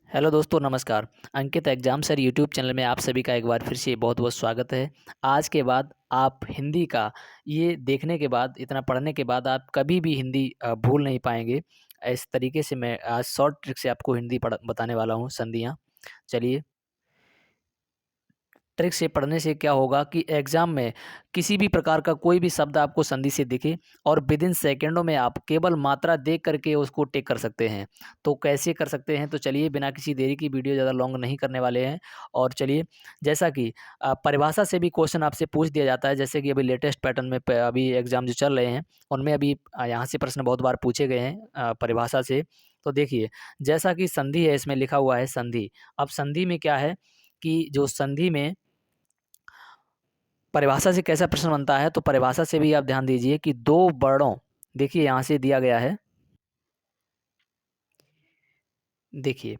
Hello दोस्तों, नमस्कार। अंकित exam sir YouTube channel में आप सभी का एक बार फिर से बहुत बहुत स्वागत है। आज के बाद आप हिंदी का ये देखने के बाद, इतना पढ़ने के बाद आप कभी भी हिंदी भूल नहीं पाएंगे। इस तरीके से मैं आज शॉर्ट ट्रिक से आपको हिंदी पढ़ बताने वाला हूँ, संधियाँ। चलिए, ट्रिक से पढ़ने से क्या होगा कि एग्जाम में किसी भी प्रकार का कोई भी शब्द आपको संधि से दिखे और विद इन सेकेंडों में आप केवल मात्रा देख करके उसको टिक कर सकते हैं। तो कैसे कर सकते हैं, तो चलिए बिना किसी देरी की वीडियो ज़्यादा लॉन्ग नहीं करने वाले हैं। और चलिए, जैसा कि परिभाषा से भी क्वेश्चन आपसे पूछ दिया जाता है, जैसे कि अभी लेटेस्ट पैटर्न में अभी एग्जाम जो चल रहे हैं उनमें अभी यहाँ से प्रश्न बहुत बार पूछे गए हैं परिभाषा से। तो देखिए, जैसा कि संधि है, इसमें लिखा हुआ है संधि। अब संधि में क्या है कि जो संधि में परिभाषा से कैसा प्रश्न बनता है, तो परिभाषा से भी आप ध्यान दीजिए कि दो वर्णों, देखिए यहाँ से दिया गया है, देखिए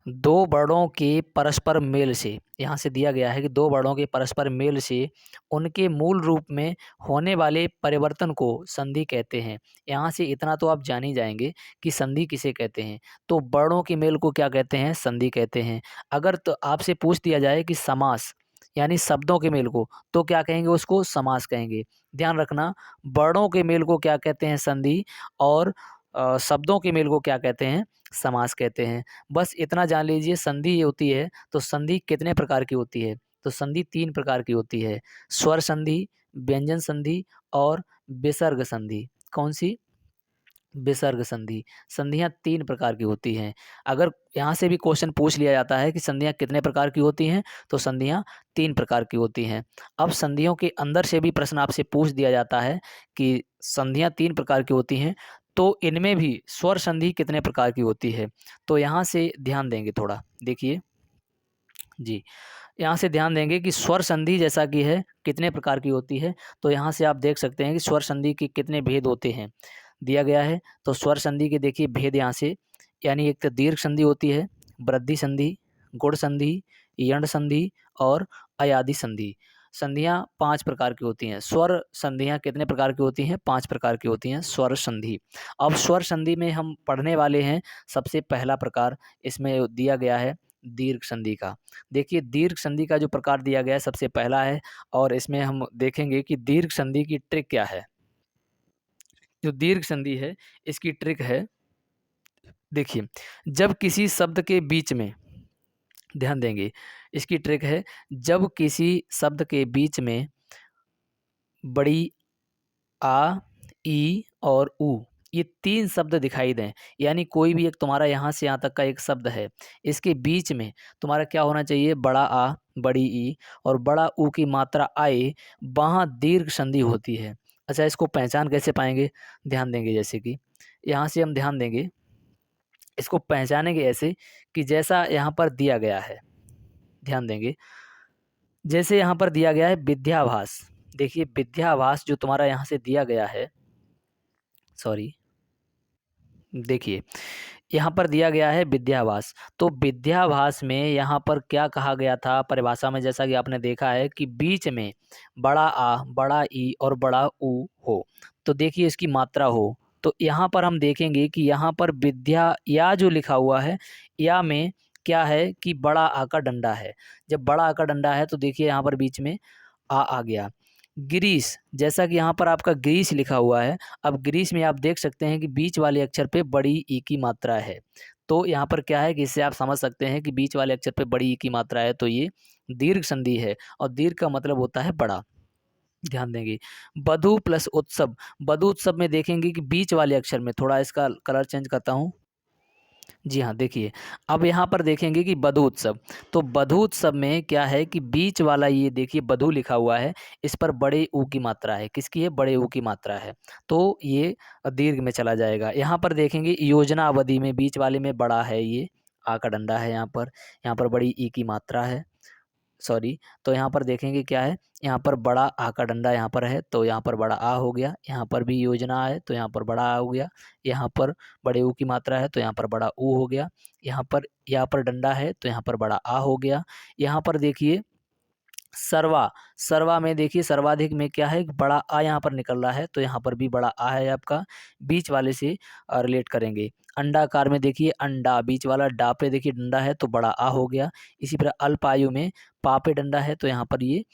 दो वर्णों के परस्पर मेल से, यहाँ से दिया गया है कि दो वर्णों के परस्पर मेल से उनके मूल रूप में होने वाले परिवर्तन को संधि कहते हैं। यहाँ से इतना तो आप जान ही जाएंगे कि संधि किसे कहते हैं। तो वर्णों के मेल को क्या कहते हैं, संधि कहते हैं। अगर तो आपसे पूछ दिया जाए कि समास यानी शब्दों के मेल को, तो क्या कहेंगे, उसको समास कहेंगे। ध्यान रखना, वर्णों के मेल को क्या कहते हैं, संधि, और शब्दों के मेल को क्या कहते हैं, समास कहते हैं। बस इतना जान लीजिए, संधि ये होती है, तो संधि कितने प्रकार की होती है, तो संधि तीन प्रकार की होती है। स्वर संधि, व्यंजन संधि और विसर्ग संधि। कौन सी, विसर्ग संधि। संधियां तीन प्रकार की होती हैं। अगर यहाँ से भी क्वेश्चन पूछ लिया जाता है कि संधियां कितने प्रकार की होती हैं, तो संधियां तीन प्रकार की होती हैं। अब संधियों के अंदर से भी प्रश्न आपसे पूछ दिया जाता है कि संधियां तीन प्रकार की होती हैं, तो इनमें भी स्वर संधि कितने प्रकार की होती है। तो यहाँ से ध्यान देंगे थोड़ा, देखिए जी, यहाँ से ध्यान देंगे कि स्वर संधि जैसा कि है कितने प्रकार की होती है। तो यहाँ से आप देख सकते हैं कि स्वर संधि के कितने भेद होते हैं, दिया गया है। तो स्वर संधि के देखिए भेद यहाँ से, यानी एक तो दीर्घ संधि होती है, वृद्धि संधि, गुण संधि, यण संधि और अयादि संधि। संधियाँ पांच प्रकार की होती हैं। स्वर संधियाँ कितने प्रकार की होती हैं, पांच प्रकार की होती हैं स्वर संधि। अब स्वर संधि में हम पढ़ने वाले हैं सबसे पहला प्रकार, इसमें दिया गया है दीर्घ संधि का। देखिए, दीर्घ संधि का जो प्रकार दिया गया है सबसे पहला है, और इसमें हम देखेंगे कि दीर्घ संधि की ट्रिक क्या है। जो दीर्घ संधि है, इसकी ट्रिक है, देखिए, जब किसी शब्द के बीच में, ध्यान देंगे, इसकी ट्रिक है, जब किसी शब्द के बीच में बड़ी आ, ई और ऊ, ये तीन शब्द दिखाई दें, यानी कोई भी एक तुम्हारा यहाँ से यहाँ तक का एक शब्द है, इसके बीच में तुम्हारा क्या होना चाहिए, बड़ा आ, बड़ी ई और बड़ा ऊ की मात्रा आए, वहाँ दीर्घ संधि होती है। अच्छा, इसको पहचान कैसे पाएंगे, ध्यान देंगे, जैसे कि यहाँ से हम ध्यान देंगे, इसको पहचानेंगे ऐसे कि जैसा यहाँ पर दिया गया है, ध्यान देंगे, जैसे यहाँ पर दिया गया है विद्याभास। देखिए, विद्याभास जो तुम्हारा यहाँ से दिया गया है, सॉरी, देखिए यहाँ पर दिया गया है विद्याभास। तो विद्याभास में यहाँ पर क्या कहा गया था परिभाषा में, जैसा कि आपने देखा है कि बीच में बड़ा आ, बड़ा ई और बड़ा ऊ हो, तो देखिए इसकी मात्रा हो। तो यहाँ पर हम देखेंगे कि यहाँ पर विद्या या जो लिखा हुआ है, या में क्या है कि बड़ा आ का डंडा है। जब बड़ा आ का डंडा है तो देखिए यहाँ पर बीच में आ गया। ग्रीस, जैसा कि यहाँ पर आपका ग्रीस लिखा हुआ है, अब ग्रीस में आप देख सकते हैं कि बीच वाले अक्षर पे बड़ी ई की मात्रा है। तो यहाँ पर क्या है कि इससे आप समझ सकते हैं कि बीच वाले अक्षर पे बड़ी ई की मात्रा है, तो ये दीर्घ संधि है, और दीर्घ का मतलब होता है बड़ा। ध्यान देंगे, बधु प्लस उत्सव, बधु उत्सव में देखेंगे कि बीच वाले अक्षर में, थोड़ा इसका कलर चेंज करता हूँ, जी हाँ, देखिए, अब यहाँ पर देखेंगे कि बधू उत्सव, तो बधू उत्सव में क्या है कि बीच वाला, ये देखिए बधू लिखा हुआ है, इस पर बड़े ऊ की मात्रा है, किसकी है, बड़े ऊ की मात्रा है, तो ये दीर्घ में चला जाएगा। यहाँ पर देखेंगे योजना अवधि में बीच वाले में बड़ा है, ये आ का डंडा है, यहाँ पर बड़ी ई की मात्रा है, सॉरी। तो यहाँ पर देखेंगे क्या है, यहाँ पर बड़ा आ का डंडा यहाँ पर है, तो यहाँ पर बड़ा आ हो गया, यहाँ पर भी योजना है तो यहाँ पर बड़ा आ हो गया, यहाँ पर बड़े ऊ की मात्रा है तो यहाँ पर बड़ा ऊ हो गया, यहाँ पर डंडा है तो यहाँ पर बड़ा आ हो गया। यहाँ पर देखिए सर्वा, सर्वा में देखिए सर्वाधिक में क्या है, बड़ा आ यहाँ पर निकल रहा है, तो यहाँ पर भी बड़ा आ है आपका, बीच वाले से रिलेट करेंगे। अंडाकार में देखिए अंडा, बीच वाला डा पे देखिए डंडा है तो बड़ा आ हो गया। इसी प्रकार अल्पायु में पा पे डंडा है तो यहाँ पर ये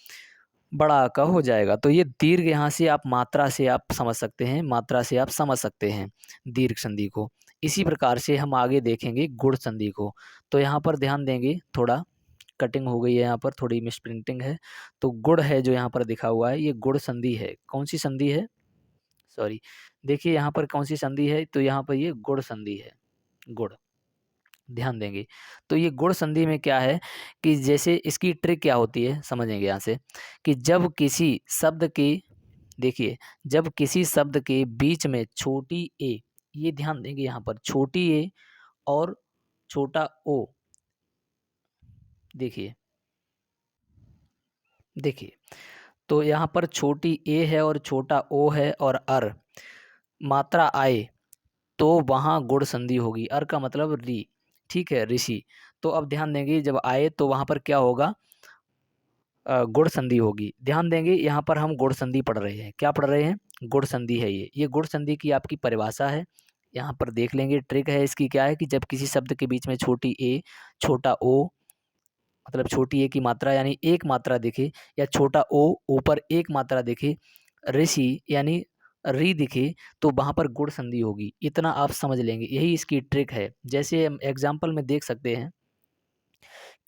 बड़ा आ का हो जाएगा। तो ये दीर्घ यहाँ से आप मात्रा से आप समझ सकते हैं, मात्रा से आप समझ सकते हैं दीर्घ संधि को। इसी प्रकार से हम आगे देखेंगे गुण संधि को। तो यहाँ पर ध्यान देंगे, थोड़ा कटिंग हो गई है, यहाँ पर थोड़ी मिसप्रिंटिंग है। तो गुड़ है जो यहाँ पर दिखा हुआ है, ये गुड़ संधि है। कौन सी संधि है, सॉरी, देखिए यहाँ पर कौन सी संधि है, तो यहाँ पर ये गुड़ संधि है, गुड़, ध्यान देंगे। तो ये गुण संधि में क्या है कि जैसे इसकी ट्रिक क्या होती है समझेंगे यहाँ से, कि जब किसी शब्द के, देखिए जब किसी शब्द के बीच में छोटी ए, ये ध्यान देंगे यहाँ पर छोटी ए और छोटा ओ, देखिए देखिए, तो यहाँ पर छोटी ए है और छोटा ओ है और अर मात्रा आए तो वहाँ गुण संधि होगी। अर का मतलब री, ठीक है, ऋषि। तो अब ध्यान देंगे जब आए तो वहाँ पर क्या होगा, गुण संधि होगी। ध्यान देंगे यहाँ पर हम गुण संधि पढ़ रहे हैं, क्या पढ़ रहे हैं, गुण संधि है ये गुण संधि की आपकी परिभाषा है। यहाँ पर देख लेंगे, ट्रिक है इसकी क्या है कि जब किसी शब्द के बीच में छोटी ए छोटा ओ, मतलब छोटी ए की मात्रा यानी एक मात्रा दिखे, या छोटा ओ ऊपर एक मात्रा दिखे, ऋषि यानी री दिखे, तो वहां पर गुण संधि होगी। इतना आप समझ लेंगे, यही इसकी ट्रिक है। जैसे हम एग्जाम्पल में देख सकते हैं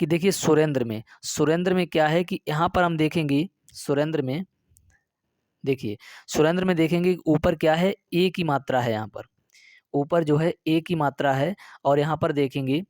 कि देखिए सुरेंद्र में क्या है कि यहाँ पर हम देखेंगे सुरेंद्र में, देखिए सुरेंद्र में देखेंगे ऊपर क्या है, ए की मात्रा है, यहाँ पर ऊपर जो है ए की मात्रा है। और यहाँ पर देखेंगे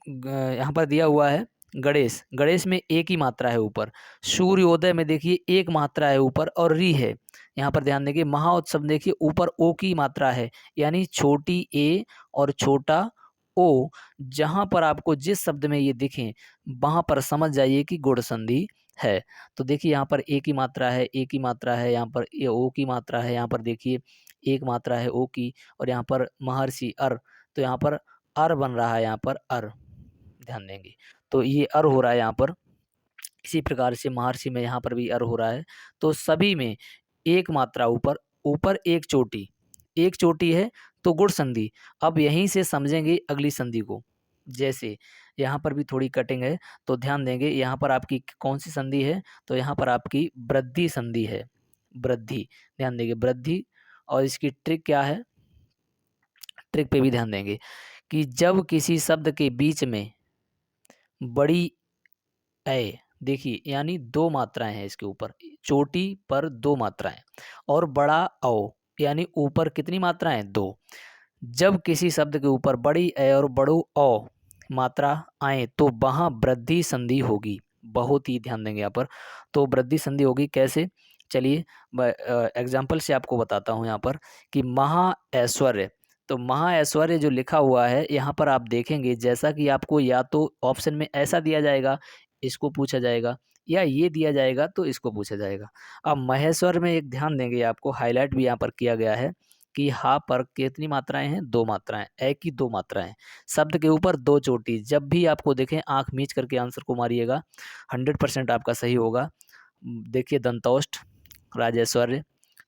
यहाँ पर दिया हुआ है गणेश, गणेश में एक ही मात्रा है ऊपर। सूर्योदय में देखिए एक मात्रा है ऊपर और री है। यहाँ पर ध्यान देंगे महाउत्सव देखिए ऊपर ओ की मात्रा है, यानी छोटी ए और छोटा ओ, जहाँ पर आपको जिस शब्द में ये दिखें वहाँ पर समझ जाइए कि गुण संधि है। तो देखिए यहाँ पर ए की मात्रा है, ए की मात्रा है, यहाँ पर ये ओ की मात्रा है, यहाँ पर देखिए एक मात्रा है ओ की, और यहाँ पर महर्षि अर, तो यहाँ पर अर बन रहा है, यहाँ पर अर, ध्यान देंगे। तो ये अर हो रहा है यहाँ पर। इसी प्रकार से महर्षि में यहाँ पर भी अर हो रहा है। तो सभी में एक मात्रा ऊपर, ऊपर एक चोटी है तो गुण संधि। अब यहीं से समझेंगे अगली संधि को। जैसे यहाँ पर भी थोड़ी कटिंग है तो ध्यान देंगे, यहाँ पर आपकी कौन सी संधि है, तो यहाँ पर आपकी वृद्धि संधि है, वृद्धि, ध्यान देंगे वृद्धि। और इसकी ट्रिक क्या है, ट्रिक पे भी ध्यान देंगे कि जब किसी शब्द के बीच में बड़ी ए, देखिए यानी दो मात्राएं हैं इसके ऊपर, चोटी पर दो मात्राएं, और बड़ा ओ यानी ऊपर कितनी मात्राएं, दो। जब किसी शब्द के ऊपर बड़ी ए और बड़ू ओ मात्रा आए तो वहां वृद्धि संधि होगी। बहुत ही ध्यान देंगे यहाँ पर। तो वृद्धि संधि होगी कैसे, चलिए एग्जाम्पल से आपको बताता हूँ यहाँ पर कि महा ऐश्वर्य। तो महा ऐश्वर्य जो लिखा हुआ है यहाँ पर आप देखेंगे, जैसा कि आपको या तो ऑप्शन में ऐसा दिया जाएगा इसको पूछा जाएगा, या ये दिया जाएगा तो इसको पूछा जाएगा। अब महेश्वर में एक ध्यान देंगे, आपको हाईलाइट भी यहाँ पर किया गया है कि हा पर कितनी मात्राएं हैं, दो मात्राएं, ए की दो मात्राएं, शब्द के ऊपर दो चोटी। जब भी आपको देखें आंख मीच करके आंसर को मारिएगा, 100% आपका सही होगा। देखिए दंतोष्ठ, राजेश्वर्य,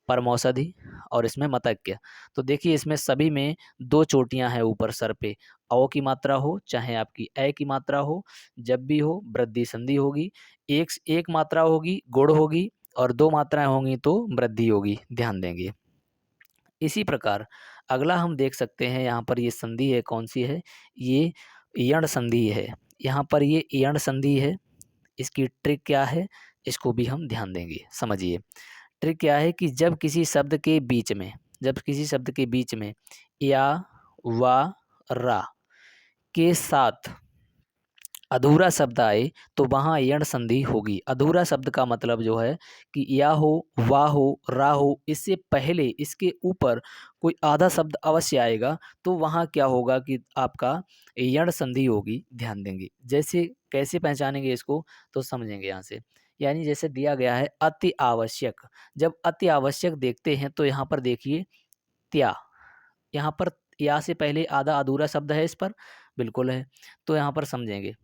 परमौषधि और इसमें मतज्ञ। तो देखिए इसमें सभी में दो चोटियां हैं ऊपर सर पे। औ की मात्रा हो चाहे आपकी ए की मात्रा हो, जब भी हो वृद्धि संधि होगी। एक एक मात्रा होगी गुण होगी, और दो मात्राएं होंगी तो वृद्धि होगी, ध्यान देंगे। इसी प्रकार अगला हम देख सकते हैं, यहाँ पर ये संधि है, कौन सी है, ये यण संधि है। यहाँ पर ये यण संधि है। इसकी ट्रिक क्या है, इसको भी हम ध्यान देंगे, समझिए। ट्रिक क्या है कि जब किसी शब्द के बीच में, जब किसी शब्द के बीच में या, वा, रा के साथ अधूरा शब्द आए तो वहाँ यण संधि होगी। अधूरा शब्द का मतलब जो है कि या हो, वा हो, रा हो, इससे पहले इसके ऊपर कोई आधा शब्द अवश्य आएगा, तो वहाँ क्या होगा कि आपका यण संधि होगी, ध्यान देंगे। जैसे कैसे पहचानेंगे इसको, तो समझेंगे यहाँ से। यानी जैसे दिया गया है अति आवश्यक, जब अति आवश्यक देखते हैं तो यहाँ पर देखिए त्या, यहाँ पर या से पहले आधा अधूरा शब्द है, इस पर बिल्कुल है, तो यहाँ पर समझेंगे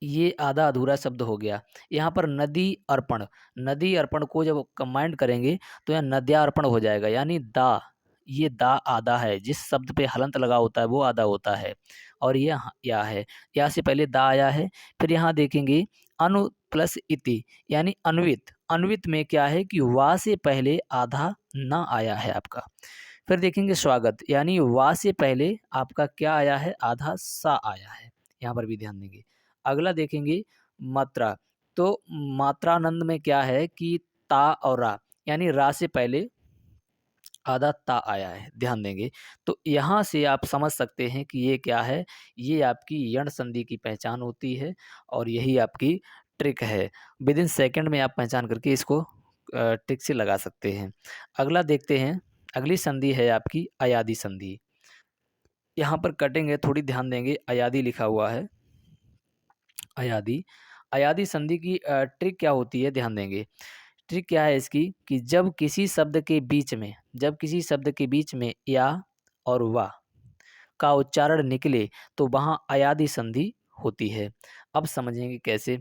ये आधा अधूरा शब्द हो गया। यहाँ पर नदी अर्पण को जब कंबाइंड करेंगे तो यहाँ नद्या अर्पण हो जाएगा, यानी दा, ये दा आधा है, जिस शब्द पे हलंत लगा होता है वो आधा होता है, और ये या है, या से पहले दा आया है। फिर यहाँ देखेंगे अनु प्लस इति, यानी अन्वित, अन्वित में क्या है कि वा से पहले आधा ना आया है आपका। फिर देखेंगे स्वागत, यानी वा से पहले आपका क्या आया है, आधा सा आया है, यहाँ पर भी ध्यान देंगे। अगला देखेंगे मात्रा, तो मात्रानंद में क्या है कि ता और रा, यानी रा से पहले आधा ता आया है, ध्यान देंगे। तो यहाँ से आप समझ सकते हैं कि ये क्या है, ये आपकी यण संधि की पहचान होती है, और यही आपकी ट्रिक है। विदिन सेकंड में आप पहचान करके इसको ट्रिक से लगा सकते हैं। अगला देखते हैं, अगली संधि है आपकी अयादि संधि। यहाँ पर कटेंगे, थोड़ी ध्यान देंगे, अयादि लिखा हुआ है, अयादि। अयादि संधि की ट्रिक क्या होती है, ध्यान देंगे। ट्रिक क्या है इसकी कि जब किसी शब्द के बीच में या और वा का उच्चारण निकले तो वहाँ अयादि संधि होती है। अब समझेंगे कैसे।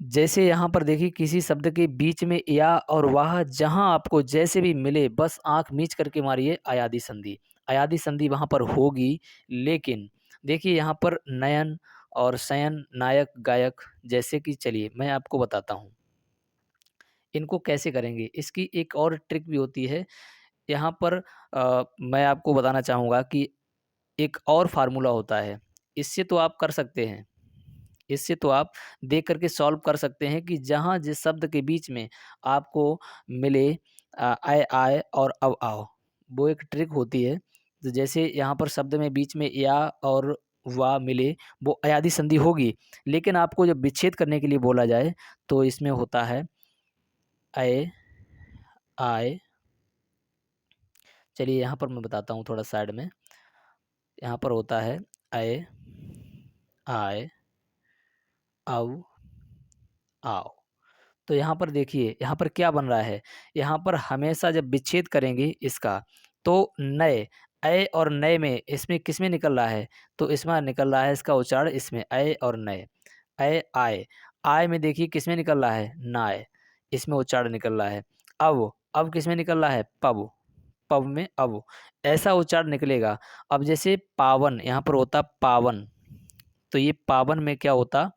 जैसे यहाँ पर देखिए, किसी शब्द के बीच में या और वाह जहाँ आपको जैसे भी मिले बस आंख मीच करके मारिए अयादि संधि। अयादि संधि वहाँ पर होगी, लेकिन देखिए यहाँ पर नयन और शयन, नायक गायक, जैसे कि चलिए मैं आपको बताता हूँ इनको कैसे करेंगे। इसकी एक और ट्रिक भी होती है। यहाँ पर मैं आपको बताना चाहूँगा कि एक और फार्मूला होता है। इससे तो आप कर सकते हैं, इससे तो आप देख करके सॉल्व कर सकते हैं कि जहाँ जिस शब्द के बीच में आपको मिले आए आए और अब आओ, वो एक ट्रिक होती है। तो जैसे यहाँ पर शब्द में बीच में या और वा मिले, वो अयादि संधि होगी, लेकिन आपको जब विच्छेद करने के लिए बोला जाए तो इसमें होता है अय आय। चलिए यहाँ पर मैं बताता हूँ थोड़ा साइड में। यहाँ पर होता है अय आय औ आओ। तो यहाँ पर देखिए, यहाँ पर क्या बन रहा है, यहाँ पर हमेशा जब विच्छेद करेंगे इसका तो नए, अय और नए में इसमें किसमें निकल रहा है, तो इसमें निकल रहा है इसका उच्चारण, इसमें अय और नए, अय आय। आय में देखिए किसमें निकल रहा है, नाय, इसमें उच्चारण निकल रहा है। अब किसमें निकल रहा है, पब, पब में अब, ऐसा उच्चारण निकलेगा। अब जैसे पावन, यहाँ पर होता पावन, तो ये पावन में क्या होता,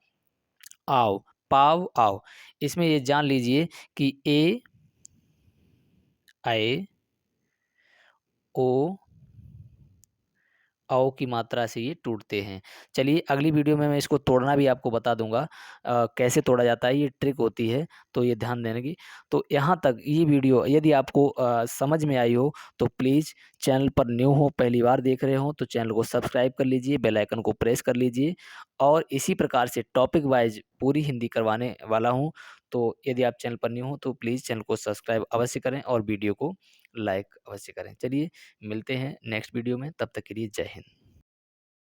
आओ, पाव आओ। इसमें ये जान लीजिए कि ए आए ओ औ की मात्रा से ये टूटते हैं। चलिए अगली वीडियो में मैं इसको तोड़ना भी आपको बता दूंगा, कैसे तोड़ा जाता है, ये ट्रिक होती है, तो ये ध्यान देने की। तो यहाँ तक ये वीडियो यदि आपको समझ में आई हो तो प्लीज़, चैनल पर न्यू हो, पहली बार देख रहे हो तो चैनल को सब्सक्राइब कर लीजिए, बेल आइकन को प्रेस कर लीजिए, और इसी प्रकार से टॉपिक वाइज पूरी हिंदी करवाने वाला हूँ। तो यदि आप चैनल पर न्यू हो तो प्लीज़ चैनल को सब्सक्राइब अवश्य करें और वीडियो को लाइक अवश्य करें। चलिए मिलते हैं नेक्स्ट वीडियो में, तब तक के लिए जय हिंद।